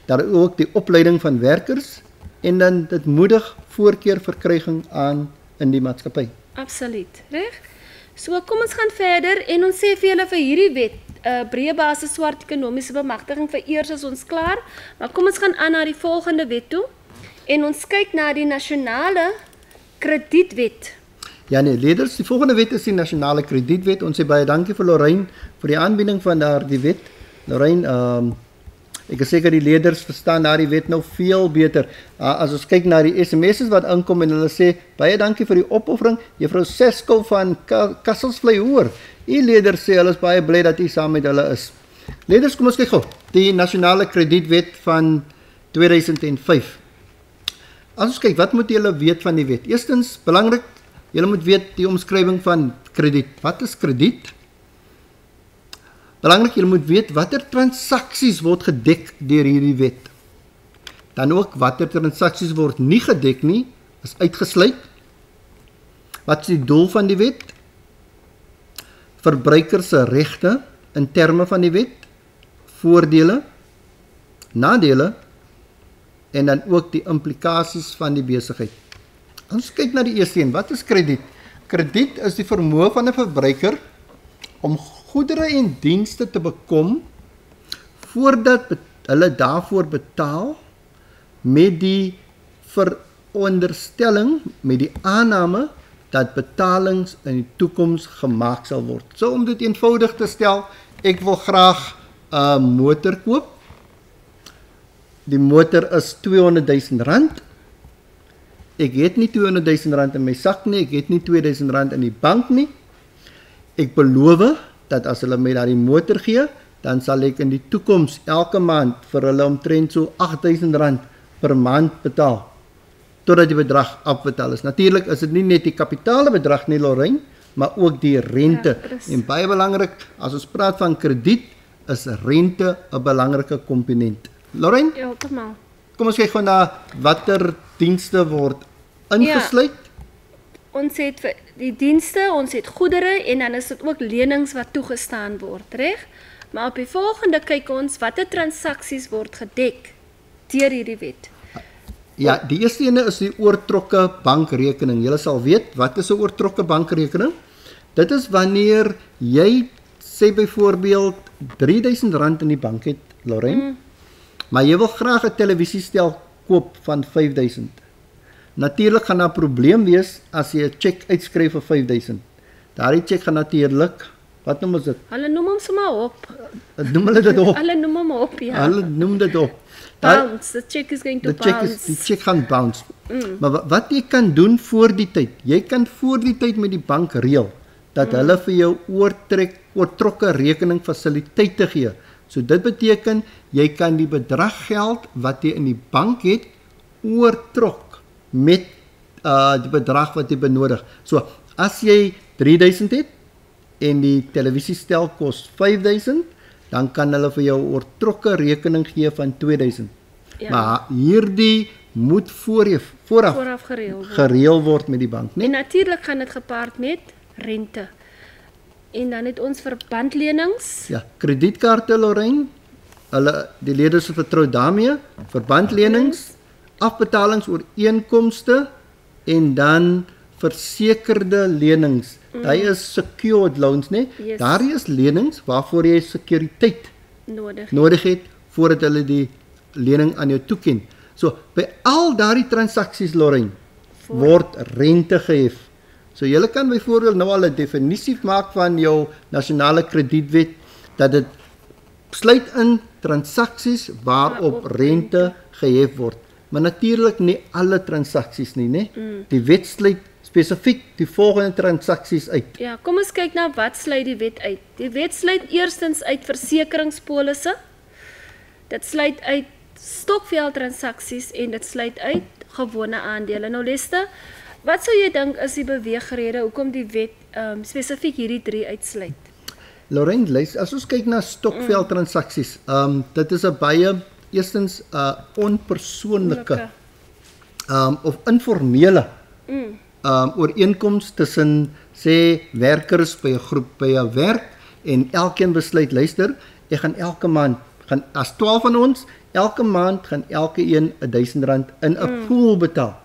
daar ook die opleiding van werkers en dan dit moedig voorkeurverkryging aan in die maatskappy. Absoluut, reg? So kom ons gaan verder en ons sê vir julle vir hierdie wet, breë basis swart ekonomiese bemagtiging vir eers is ons klaar, maar kom ons gaan aan na die volgende wet toe en ons kyk na die nasionale kredietwet. Ja nee, leerders, die volgende wet is die nasionale kredietwet. Ons sê baie dankie vir Lorraine vir die aanbieding van daardie wet. Lorraine, ek is seker die leerders verstaan daardie wet nou veel beter. As ons kyk na die SMS'es wat inkom en hulle sê baie dankie vir die opoffering, juffrou Sesko van Kasselsvlei hoor. Die leerders sê hulle is baie bly dat u saam met hulle is. Leerders, kom ons kyk gou. Die nasionale kredietwet van 2005. As ons kyk, wat moet julle weet van die wet? Eerstens, belangrik, julle moet weet die omskrywing van krediet. Wat is krediet? Belangrik, julle moet weet watter transaksies word gedek deur hierdie wet. Dan ook watter transaksies word nie gedek nie, is uitgesluit. Wat is die doel van die wet? Verbruikers se regte in terme van die wet, voordele, nadele en dan ook die implikasies van die besigheid. Ons kyk na die eerste een. Wat is krediet? Krediet is die vermoë van 'n verbruiker om goedere en dienste te bekom voordat hulle daarvoor betaal met die veronderstelling, met die aanname dat betalings in die toekoms gemaak sal word. So om dit eenvoudig te stel, ek wil graag 'n motor koop. Die motor is R200,000. ek het nie R200,000 in my sak nie, ek het nie R2,000 in die bank nie. Ek beloof dat as hulle my daardie motor gee, dan sal ek in die toekoms elke maand vir hulle omtrent so R8,000 per maand betaal, totdat die bedrag afbetaal is. Natuurlik is dit nie net die kapitale bedrag nie, Lorraine, maar ook die rente. En baie belangrik, as ons praat van krediet, is rente 'n belangrike komponent. Lorraine? Ja, heeltemal. Kom ons kyk gou na watter dienste word ingesluit. Ons het vir die dienste, ons het goedere en dan is dit ook lenings wat toegestaan word, reg? Maar op die volgende kyk ons watter transaksies word gedek deur hierdie wet. Ja, die eerste ene is die oortrokke bankrekening. Julle sal weet, wat is 'n oortrokke bankrekening? Dit is wanneer jy sê byvoorbeeld R3,000 in die bank het, Lorraine, maar jy wil graag 'n televisiestel koop van R5,000. Natuurlik gaan daar 'n probleem wees as jy 'n cheque uitskryf vir R5,000. Daardie cheque gaan natuurlik, wat noem ons dit? Hulle noem hom sommer op. Noem hulle dit op? Hulle noem hom op, ja. Hulle noem dit op. Bounce, the check is going to bounce. Die cheque gaan bounce. Maar wat jy kan doen voor die tyd, jy kan voor die tyd met die bank reël dat hulle vir jou oortrokke rekening fasiliteite gee. So dit beteken jy kan die bedrag geld wat jy in die bank het oortrok met die bedrag wat jy benodig. So as jy R3,000 het en die televisiestel kos R5,000, dan kan hulle vir jou oortrokke rekening gee van R2,000. Ja. Maar hierdie moet vooraf gereël word met die bank, né? En natuurlik gaan dit gepaard met rente. En dan het ons verbandlenings. Ja, kredietkaarte, Lorraine. Die lede se vertrou daarmee, verbandlenings, afbetalingsooreenkomste en dan versekerde lenings. Daai is secured loans, né? Yes. Daar is lenings waarvoor jy sekuriteit nodig het voordat hulle die lening aan jou toeken. So by al daardie transaksies, Lorraine, word rente gehef. So julle kan byvoorbeeld nou al 'n definisie maak van jou nasionale kredietwet dat dit sluit in transaksies waarop rente gehef word. Maar natuurlik nie alle transaksies nie, né? Die wet sluit spesifiek die volgende transaksies uit. Ja, kom ons kyk na wat sluit die wet uit. Die wet sluit eerstens uit versekeringspolisse. Dit sluit uit stokveldtransaksies en dit sluit uit gewone aandele. Nou Leste, wat sou jy dink is die beweegrede hoekom die wet spesifiek hierdie 3 uitsluit? Lorraine, luister, as ons kyk na stokveldtransaksies, dit is 'n baie eerstens onpersoonlike of informele ooreenkoms tussen sê werkers by 'n groep by 'n werk en elkeen besluit, luister, ek gaan elke maand as 12 van ons elke maand gaan elke een R1,000 in 'n pool betaal.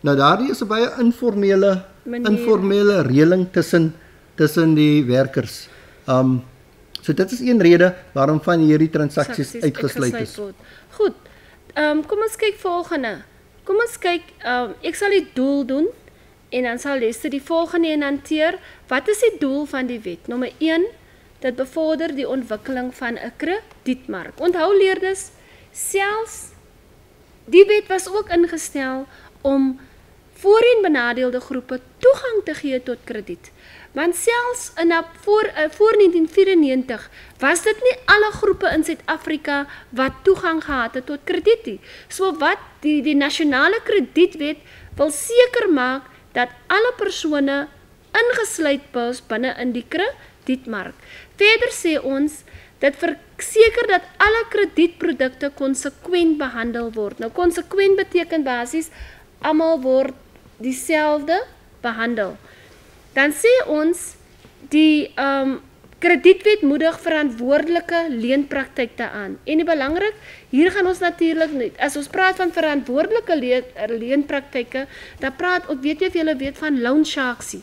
Nou daardie is 'n baie informele reëling tussen die werkers. So dit is een rede waarom van hierdie transaksies uitgesluit is. Goed. Kom ons kyk volgende. Kom ons kyk, ek sal die doel doen en dan sal Lester die volgende een hanteer. Wat is die doel van die wet? Nommer 1, dit bevorder die ontwikkeling van 'n kredietmark. Onthou leerders, selfs die wet was ook ingestel om voorheen benadeelde groepe toegang te gee tot krediet. Want selfs voor 1994 was dit nie alle groepe in Suid-Afrika wat toegang gehad het tot krediet nie. So wat die nasionale kredietwet wil seker maak dat alle persone ingesluit is binne in die kredietmark. Verder sê ons dit verseker dat alle kredietprodukte konsekwent behandel word. Nou konsekwent beteken basies almal word dieselfde behandel. Dan sê ons die kredietwet moedig verantwoordelike leenpraktyke aan. En belangrik, hier gaan ons natuurlik, as ons praat van verantwoordelike leenpraktyke, dan weet jy of julle weet van loan sharks.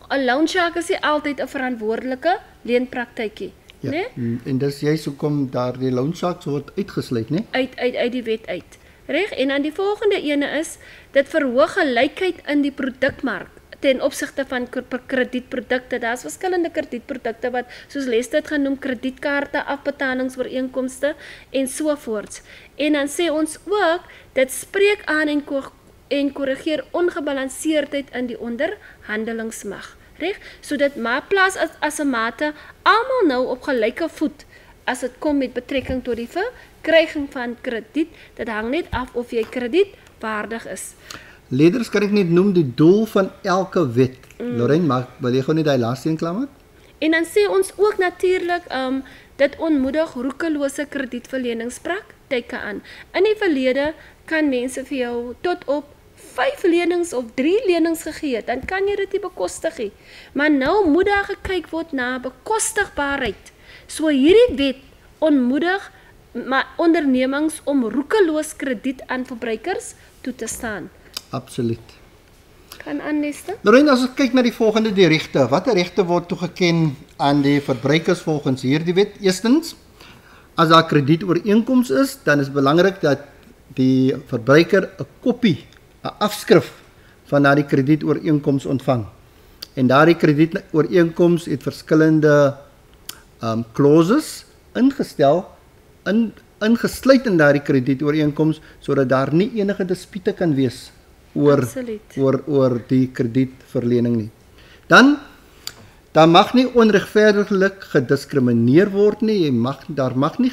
'n Loan shark is nie altyd 'n verantwoordelike leenpraktykie, ja, né? En dis juist hoekom daardie loan sharks word uitgesluit, né? Uit die wet uit. Reg? En dan die volgende ene is, dit verhoog gelykheid in die produkmark ten opsigte van kredietprodukte. Daar's verskillende kredietprodukte wat soos Lester het genoem, kredietkaarte, afbetalingsooreenkomste en so voorts. En dan sê ons ook, dit spreek aan en en korrigeer ongebalanseerdheid in die onderhandelingsmag. Reg? Sodat maar plaas as 'n mate almal nou op gelyke voet as dit kom met betrekking tot die verkryging van krediet. Dit hang net af of jy kredietwaardig is. Leerders kan ek net noem die doel van elke wet. Lorraine, maar wil jy gou net daai laaste een klaar maak? En dan sê ons ook natuurlik dit onmoedig roekelose kredietverleningspraktyke aan. In die verlede kan mense vir jou tot op 5 lenings of 3 lenings gegee het, dan kan jy dit nie bekostig nie. Maar nou moet daar gekyk word na bekostigbaarheid. So hierdie wet onmoedig ondernemings om roekeloos krediet aan verbruikers toe te staan. Absoluut. Kan aanleste? Lorraine, as ons kyk na die volgende die regte, watter regte word toegeken aan die verbruikers volgens hierdie wet? Eerstens, as daar kredietooreenkoms is, dan is belangrik dat die verbruiker 'n kopie, 'n afskrif van daardie kredietooreenkoms ontvang. En daardie kredietooreenkoms het verskillende clauses ingestel, ingesluit in daardie kredietooreenkoms sodat daar nie enige dispute kan wees oor die kredietverlening nie. Dan daar mag nie onregverdiglik gediskrimineer word nie. Daar mag nie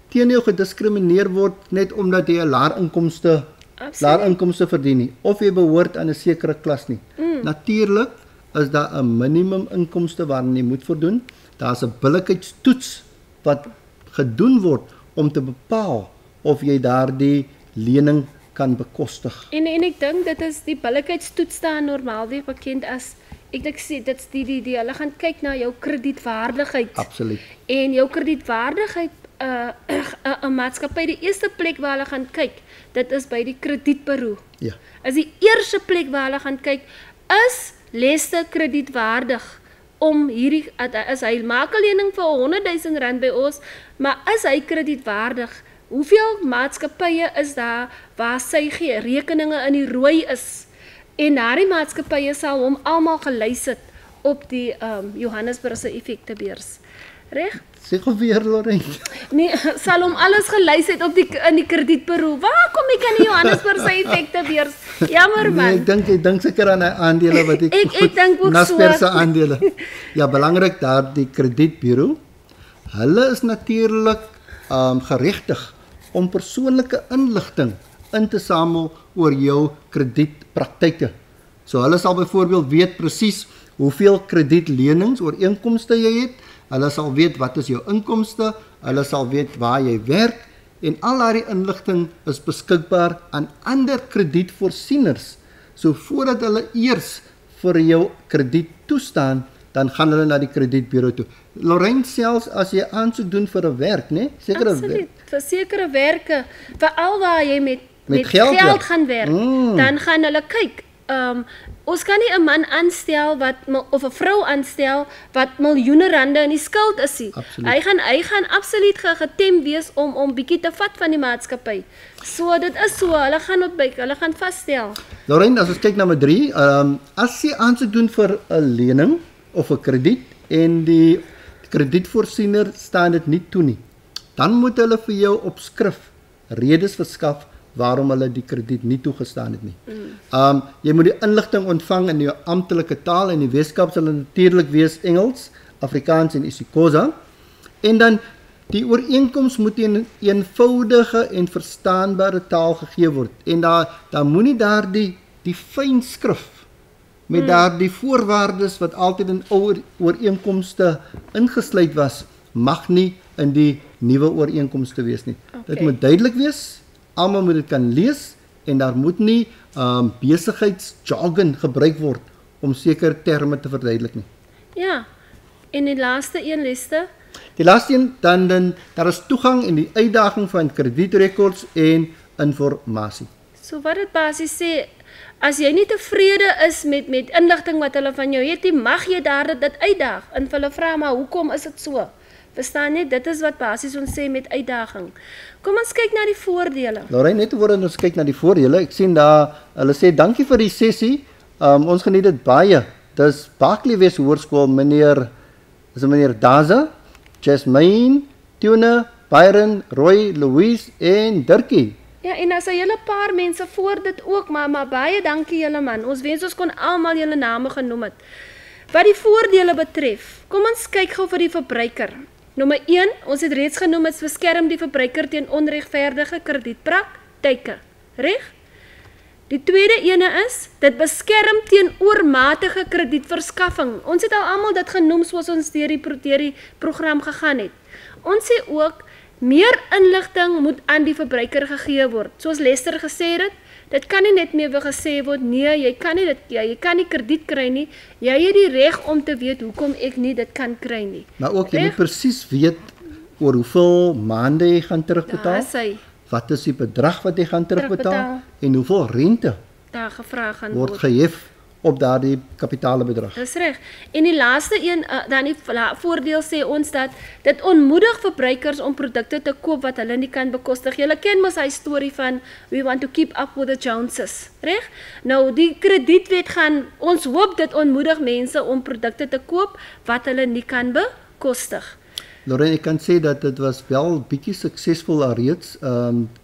teen jou gediskrimineer word net omdat jy 'n laer inkomste verdien nie of jy behoort aan 'n sekere klas nie. Natuurlik is daar 'n minimum inkomste waaraan jy moet voldoen. Daar's 'n billikheidstoets wat gedoen word om te bepaal of jy daardie lening kan bekostig. En ek dink dit is die billikheidstoets staan normaalweg bekend as ek sê dit's die hulle gaan kyk na jou kredietwaardigheid. Absoluut. En jou kredietwaardigheid 'n maatskappy, die eerste plek waar hulle gaan kyk, dit is by die kredietbureau. Ja. Is die eerste plek waar hulle gaan kyk, is Lester kredietwaardig om hierdie as hy maak 'n lening vir R100,000 by ons, maar is hy kredietwaardig? Hoeveel maatskappye is daar waar sy rekeninge in die rooi is? En daardie maatskappye sal hom almal gelys het op die Johannesburgse effektebeurs. Reg? Sê gou weer, Lorraine. Nee, sal hom alles gelys het op in die kredietbureau. Waar kom ek aan die Johannesburgse effektebeurs? Jammer man. Nee, ek dink seker aan die aandele wat ek dink ook Naspers se aandele. Ja, belangrik daar die kredietbureau. Hulle is natuurlik geregtig om persoonlike inligting in te samel oor jou kredietpraktyke. So hulle sal byvoorbeeld weet presies hoeveel kredietlenings ooreenkomste jy het. Hulle sal weet wat is jou inkomste, hulle sal weet waar jy werk en al daardie inligting is beskikbaar aan ander kredietvoorsieners. So voordat hulle eers vir jou krediet toestaan, dan gaan hulle na die kredietbureau toe. Lorraine, selfs as jy aansoek doen vir 'n werk, né? Absoluut, vir sekere werke, veral waar jy met geld gaan werk, dan gaan hulle kyk. Ons kan nie 'n man aanstel of 'n vrou aanstel wat miljoene rande in die skuld is nie. Hy gaan absoluut getem wees om bietjie te vat van die maatskappy. So dit is so, hulle gaan vasstel. Lorraine, as ons kyk na nommer 3, as jy aansoek doen vir 'n lening of 'n krediet en die kredietvoorsiener staan dit nie toe nie, dan moet hulle vir jou op skrif redes verskaf waarom hulle die krediet nie toegestaan het nie. Jy moet die inligting ontvang in jou amptelike taal. In die Weskaap sal dit natuurlik wees Engels, Afrikaans en isiXhosa. En dan die ooreenkoms moet in eenvoudige en verstaanbare taal gegee word. En daar moenie daardie fyn skrif met daardie voorwaardes wat altyd in ou ooreenkomste ingesluit was, mag nie in die nuwe ooreenkomste wees nie. Dit moet duidelik wees. Almal moet dit kan lees en daar moet nie besigheidsjargon gebruik word om sekere terme te verduidelik nie. Ja. En die laaste een, Lester? Die laaste een dan daar is toegang en die uitdaging van kredietrekords en informasie. So wat dit basies sê, as jy nie tevrede is met inligting wat hulle van jou het, mag jy dit uitdaag en hulle vra maar hoekom is dit so? Verstaan jy? Dit is wat basies ons sê met uitdaging. Kom ons kyk na die voordele. Lorraine, net voordat ons kyk na die voordele, ek sien daar, hulle sê dankie vir die sessie. Ons geniet dit baie. Dis Barkley Wes Hoërskool, meneer Daza, Jasmine, Tuna, Byron, Roy, Louise en Dirkie. Ja, en as 'n hele paar mense voor dit ook, maar baie dankie julle man. Ons wens ons kon almal julle name genoem het. Wat die voordele betref, kom ons kyk gou vir die verbruiker. Nommer 1, ons het reeds genoem, dit beskerm die verbruiker teen onregverdige kredietpraktyke. Reg? Die tweede ene is, dit beskerm teen oormatige kredietverskaffing. Ons het al almal dit genoem soos ons deur die program gegaan het. Ons sê ook, meer inligting moet aan die verbruiker gegee word. Soos Lester gesê het, dit kan nie net meer weer gesê word, nee, jy kan nie krediet kry nie, jy het die reg om te weet hoekom ek nie dit kan kry nie. Maar ook, jy moet presies weet oor hoeveel maande jy gaan terugbetaal, Daar is hy, wat is die bedrag wat jy gaan terugbetaal, Terugbetaal. en hoeveel rente daar gevra gaan word word. gehef op daardie kapitalebedrag. Dis reg. En die laaste een, dan die voordeel sê ons dat dit ontmoedig verbruikers om produkte te koop wat hulle nie kan bekostig. Julle ken mos hy storie van we want to keep up with the Joneses, reg? Nou die kredietwet gaan, ons hoop dit ontmoedig mense om produkte te koop wat hulle nie kan bekostig. Lorraine, ek kan sê dat dit was wel bietjie suksesvol alreeds.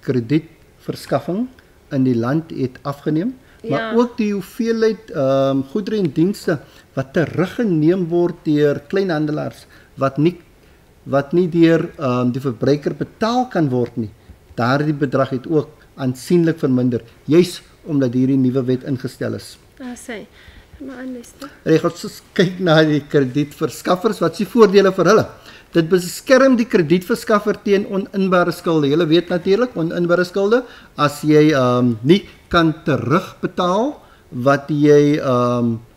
Kredietverskaffing in die land het afgeneem, maar ook die hoeveelheid goedere en dienste wat teruggeneem word deur kleinhandelaars wat nie deur die verbruiker betaal kan word nie. Daardie bedrag het ook aansienlik verminder, juis omdat hierdie nuwe wet ingestel is. Sê. Maar anders. Reg, ons kyk na die kredietverskaffers, wat is die voordele vir hulle? Dit beskerm die kredietverskaffer teen oninbare skulde. Julle weet natuurlik, oninbare skulde, as jy nie kan terugbetaal wat jy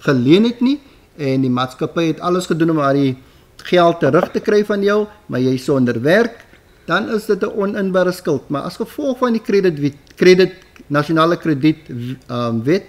geleen het nie, en die maatskappy het alles gedoen om die geld terug te kry van jou, maar jy is sonder werk, dan is dit 'n oninbare skuld. Maar as gevolg van die nasionale kredietwet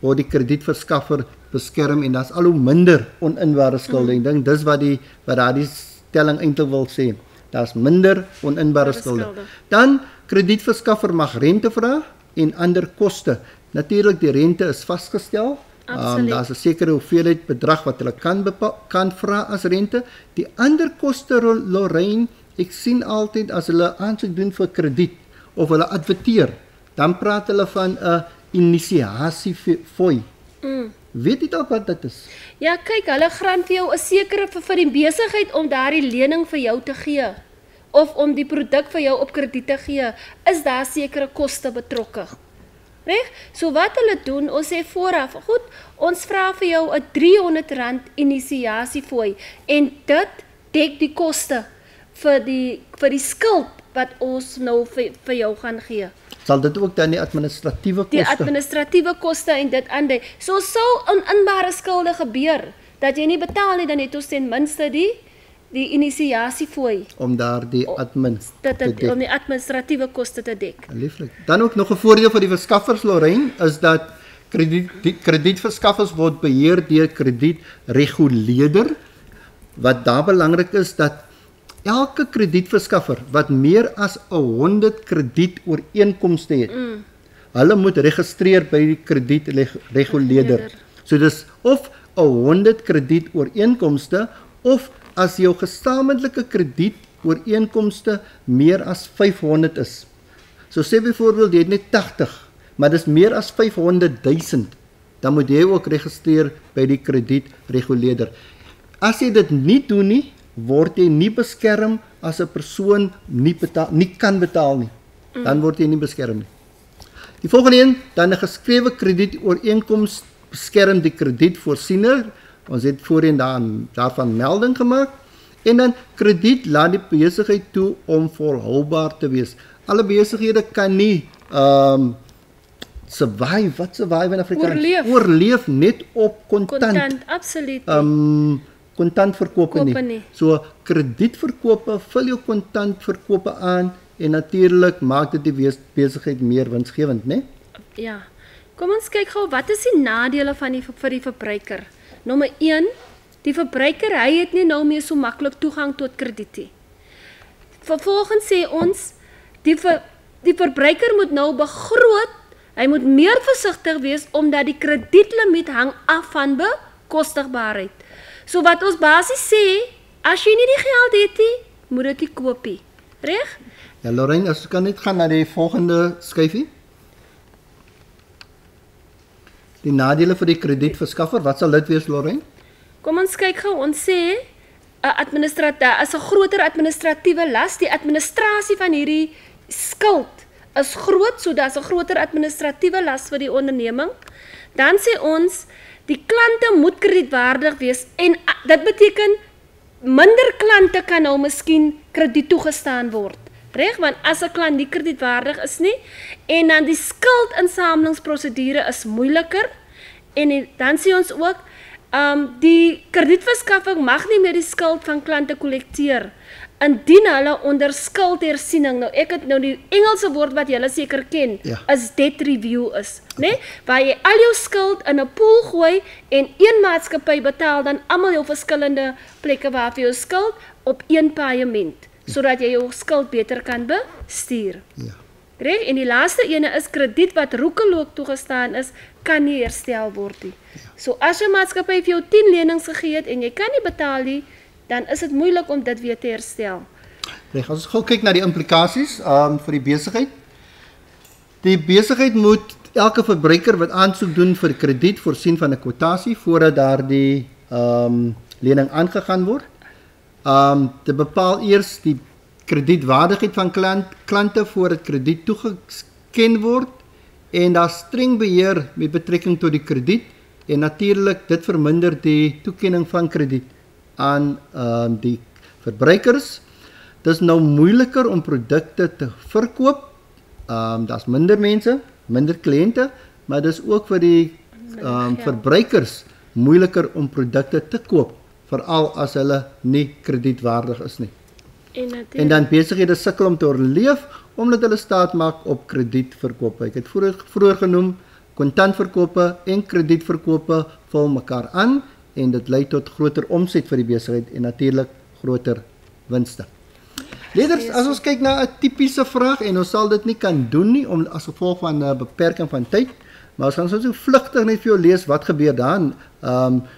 word die kredietverskaffer beskerm en daar's al hoe minder oninbare skulde. Ek dink dis wat daardie stelling eintlik wil sê. Daar's minder oninbare skulde. Dan kredietverskaffer mag rente vra en ander koste. Natuurlik die rente is vasgestel. Daar's 'n sekere hoeveelheid bedrag wat hulle kan vra as rente. Die ander koste, Lorraine, ek sien altyd as hulle aansoek doen vir krediet of hulle adverteer, dan praat hulle van 'n inisiasiefooi. Weet jy dalk wat dit is? Ja, kyk, hulle grant vir jou 'n sekere vir die besigheid om daardie lening vir jou te gee of om die produk vir jou op krediet te gee, is daar sekere koste betrokke. Reg? So wat hulle doen, ons sê vooraf, goed, ons vra vir jou 'n R300 inisiasiefooi en dit dek die koste vir die skuld wat ons nou vir jou gaan gee. Sal dit ook dan die administratiewe koste? Die administratiewe koste en dit aandui. So sou oninbare skulde gebeur dat jy nie betaal nie, dan het ons ten minste die inisiasiefooi om daar die admin te dek. Om die administratiewe koste te dek. Lieflik. Dan ook nog 'n voordeel vir die verskaffers, Lorraine, is dat kredietverskaffers word beheer deur kredietreguleerder. Wat daar belangrik is dat elke kredietverskaffer wat meer as 100 kredietooreenkomste het, hulle moet registreer by die kredietreguleerder. So dis of 100 kredietooreenkomste of as jou gesamentlike kredietooreenkomste meer as 500 is. So sê byvoorbeeld jy het net 80, maar dis meer as 500 000, dan moet jy ook registreer by die kredietreguleerder. As jy dit nie doen nie, word jy nie beskerm as 'n persoon nie kan betaal nie. Dan word jy nie beskerm nie. Die volgende een, dan 'n geskrewe kredietooreenkoms beskerm die kredietvoorsiener. Ons het voorheen daarvan melding gemaak. En dan krediet laat die besigheid toe om volhoubaar te wees. Alle besighede kan nie survive in Afrikaans? Oorleef net op kontant. Absoluut. Kontantverkope nie. So kredietverkope, vul jou kontantverkope aan en natuurlik maak dit die besigheid meer winsgewend, né? Ja. Kom ons kyk gou, wat is die nadele vir die verbruiker? Nommer 1, die verbruiker, hy het nie nou meer so maklik toegang tot krediet nie. Vervolgens sê ons, die verbruiker moet nou begroot, hy moet meer versigtig wees omdat die kredietlimiet hang af van bekostigbaarheid. So wat ons basies sê, as jy nie die geld het nie, moet dit nie koop nie. Reg? Ja, Lorraine, as jy kan net gaan na die volgende skyfie. Die nadele vir die kredietverskaffer, wat sal dit wees, Lorraine? Kom ons kyk gou, ons sê 'n is 'n groter administratiewe las. Die administrasie van hierdie skuld is groot, so daar's 'n groter administratiewe las vir die onderneming. Dan sê ons die klante moet kredietwaardig wees en dit beteken minder klante kan nou miskien krediet toegestaan word. Reg, want as 'n klant nie kredietwaardig is nie en dan die skuldinsamelingsprosedure is moeiliker en dan sê ons ook die kredietverskaffing mag nie meer die skuld van klante kollekteer indien hulle onder skuldhersiening, nou ek het nou die Engelse woord wat julle seker ken, is debt review is, né? Waar jy al jou skuld in 'n pool gooi en een maatskappy betaal dan almal jou verskillende plekke waar vir jou skuld op een paaiement, sodat jy jou skuld beter kan bestuur. Ja. Reg, en die laaste ene is krediet wat roekeloos toegestaan is, kan nie herstel word nie. So as 'n maatskappy vir jou 10 lenings gegee het en jy kan nie betaal nie, dan is dit moeilik om dit weer te herstel. Reg, as ons gou kyk na die implikasies vir die besigheid. Die besigheid moet elke verbruiker wat aansoek doen vir krediet voorsien van 'n kwotasie voordat daardie lening aangegaan word. Te bepaal eers die kredietwaardigheid van klante voordat krediet toegeken word en daar streng beheer met betrekking tot die krediet en natuurlik dit verminder die toekenning van krediet aan die verbruikers. Dis nou moeiliker om produkte te verkoop. Daar's minder mense, minder kliënte, maar dis ook vir die verbruikers moeiliker om produkte te koop, veral as hulle nie kredietwaardig is nie. En dan besighede sukkel om te oorleef omdat hulle staat maak op kredietverkope. Ek het vroeër genoem, kontantverkope en kredietverkope vul mekaar aan en dit lei tot groter omset vir die besigheid en natuurlik groter winste. Leerders, as ons kyk na 'n tipiese vraag en ons sal dit nie kan doen nie as gevolg van 'n beperking van tyd, maar ons gaan so vlugtig net vir jou lees wat gebeur dan.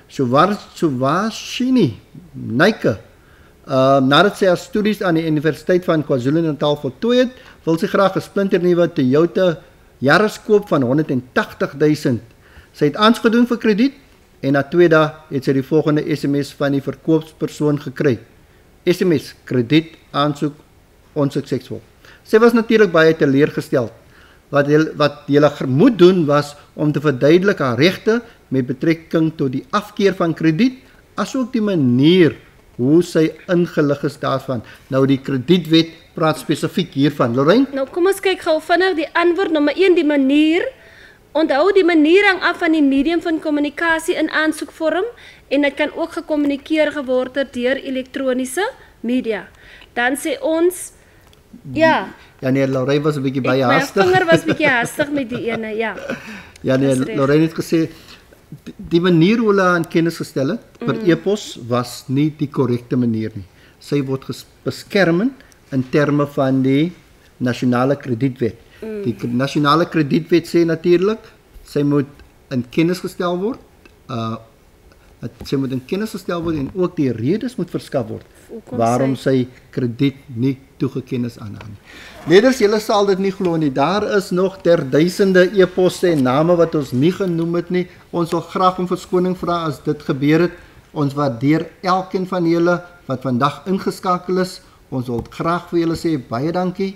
Suvashini Naike, nadat sy haar studies aan die Universiteit van KwaZulu-Natal voltooi het, wil sy graag 'n splinternuwe Toyota Yaris koop van 180.000. Sy het aansoek gedoen vir krediet en na 2 dae het sy die volgende SMS van die verkoopspersoon gekry. SMS: krediet aansoek onsuksesvol. Sy was natuurlik baie teleurgesteld. Wat jy moet doen was om te verduidelik haar regte met betrekking tot die afkeer van krediet, asook die manier hoe sy ingelig is daarvan. Nou die kredietwet praat spesifiek hiervan. Lorraine? Nou kom ons kyk gou vinnig die antwoord. Nommer 1, die manier. Onthou, die manier hang af van die medium van kommunikasie in aansoekvorm en dit kan ook gekommunikeer geword deur elektroniese media. Dan sê ons ja nee, Lorraine was 'n bietjie baie haastig. My vinger was bietjie haastig met die ene, ja. Ja nee, Lorraine het gesê die manier hoe hulle aan kennis gestel het per e-pos was nie die korrekte manier nie. Sy word beskermend in terme van die nasionale kredietwet. Die nasionale kredietwet sê natuurlik sy moet in kennis gestel word. Sy moet in kennis gestel word en ook die redes moet verskaf word waarom sy krediet nie toegeken is aan haar. Leerders, julle sal dit nie glo nie. Daar is nog duisende e-posse en name wat ons nie genoem het nie. Ons wil graag om verskoning vra as dit gebeur het. Ons waardeer elkeen van julle wat vandag ingeskakel is. Ons wil graag vir julle sê baie dankie.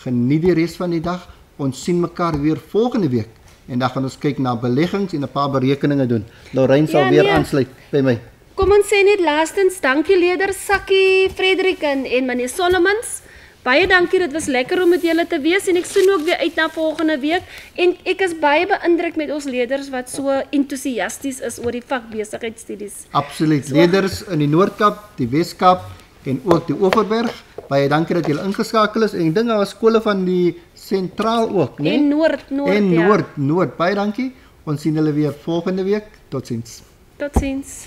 Geniet die res van die dag. Ons sien mekaar weer volgende week. En dan gaan ons kyk na beleggings en 'n paar berekeninge doen. Lorraine sal weer aansluit by my. Kom ons sê net laastens, dankie leerders Sakkie, Frederik en meneer Solomons. Baie dankie, dit was lekker om met julle te wees en ek sien ook weer uit na volgende week. En ek is baie beïndruk met ons leerders wat so entoesiasties is oor die vak besigheidstudies. Absoluut. Leerders in die Noord-Kaap, die Wes-Kaap en ook die Oeverberg. Baie dankie dat julle ingeskakel is. En ek dink daar was skole van die sentraal ook, né? En Noord. Baie dankie. Ons sien julle weer volgende week. Totsiens. Totsiens.